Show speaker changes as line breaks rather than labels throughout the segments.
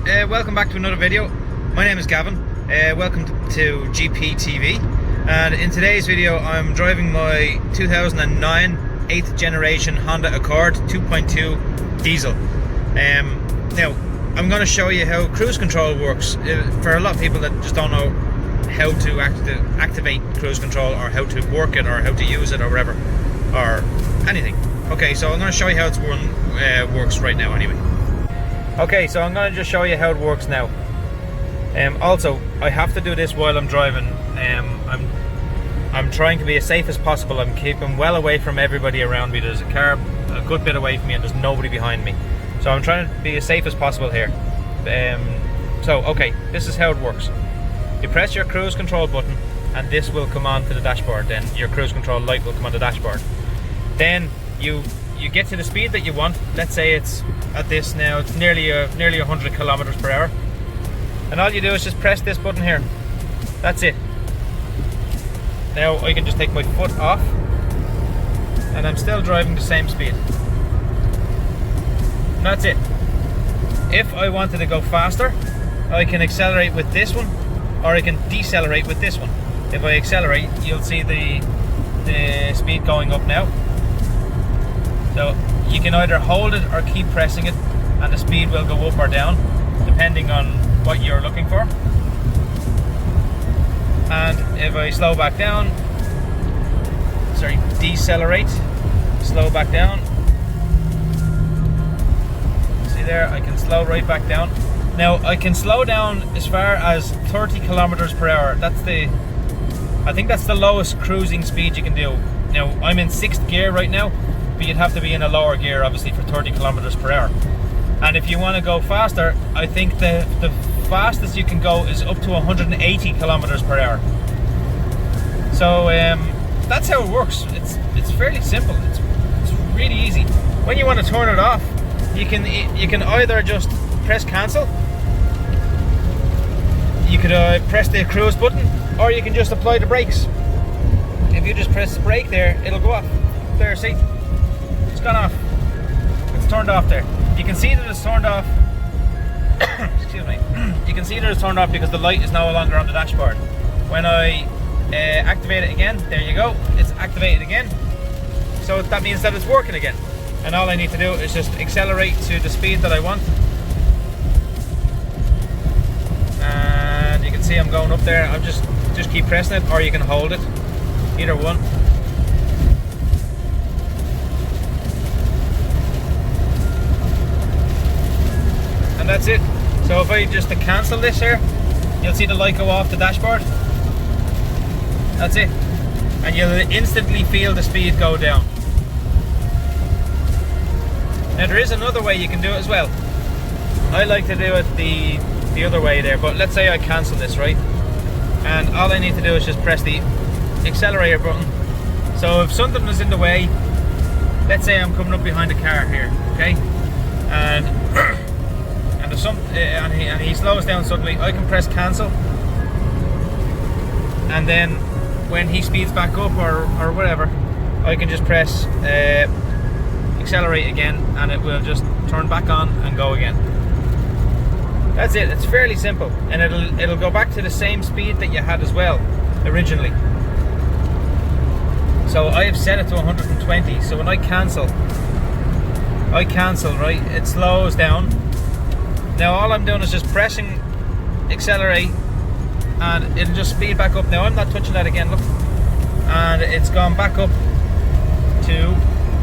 welcome back to another video. My name is Gavin. Welcome to GPTV, and in today's video I'm driving my 2009 8th generation Honda Accord 2.2 diesel. Now I'm going to show you how cruise control works for a lot of people that just don't know how to activate cruise control, or how to work it, or how to use it, or whatever, or anything. Okay, so I'm going to show you how it's works right now anyway. Okay, so I'm going to just show you how it works now. Also, I have to do this while I'm driving. I'm trying to be as safe as possible. I'm keeping well away from everybody around me. There's a car a good bit away from me and there's nobody behind me. So I'm trying to be as safe as possible here. Okay, this is how it works. You press your cruise control button and this will come on to the dashboard. Then your cruise control light will come on the dashboard. Then you get to the speed that you want. Let's say it's at this now, it's nearly 100 kilometers per hour. And all you do is just press this button here. That's it. Now I can just take my foot off and I'm still driving the same speed. And that's it. If I wanted to go faster, I can accelerate with this one, or I can decelerate with this one. If I accelerate, you'll see the speed going up now. So you can either hold it or keep pressing it and the speed will go up or down depending on what you're looking for. And if I slow back down, decelerate, slow back down, see there, I can slow right back down. Now I can slow down as far as 30 kilometers per hour. I think that's the lowest cruising speed you can do. Now I'm in 6th gear right now, but you'd have to be in a lower gear obviously for 30 kilometers per hour. And if you want to go faster, I think the fastest you can go is up to 180 kilometers per hour. So that's how it works. It's fairly simple. It's really easy. When you want to turn it off, you can either just press cancel. You could press the cruise button, or you can just apply the brakes. If you just press the brake there, it'll go off. There, see? It's gone off. It's turned off there. You can see that it's turned off. Excuse me. You can see that it's turned off because the light is no longer on the dashboard. When I activate it again, there you go, it's activated again. So that means that it's working again. And all I need to do is just accelerate to the speed that I want. And you can see I'm going up there. I'm just keep pressing it, or you can hold it. Either one. And that's it. So if I just cancel this here, you'll see the light go off the dashboard. That's it. And you'll instantly feel the speed go down. Now there is another way you can do it as well. I like to do it the other way there, but let's say I cancel this, right? And all I need to do is just press the accelerator button. So if something is in the way, let's say I'm coming up behind a car here, okay? And and he slows down suddenly, I can press cancel, and then when he speeds back up or whatever, I can just press accelerate again and it will just turn back on and go again. That's it. It's fairly simple, and it'll go back to the same speed that you had as well originally. So I have set it to 120, so when I cancel, right, it slows down. Now all I'm doing is just pressing accelerate and it'll just speed back up. Now I'm not touching that again, look. And it's gone back up to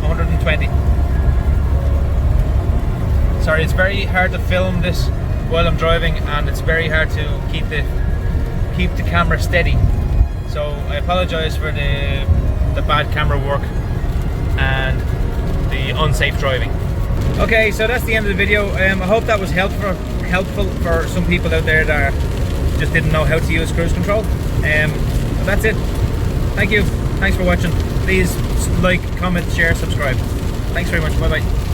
120. Sorry, it's very hard to film this while I'm driving, and it's very hard to keep the camera steady. So I apologise for the bad camera work and the unsafe driving. Okay, so that's the end of the video. I hope that was helpful for some people out there that just didn't know how to use cruise control. But that's it. Thank you. Thanks for watching. Please like, comment, share, subscribe. Thanks very much. Bye bye.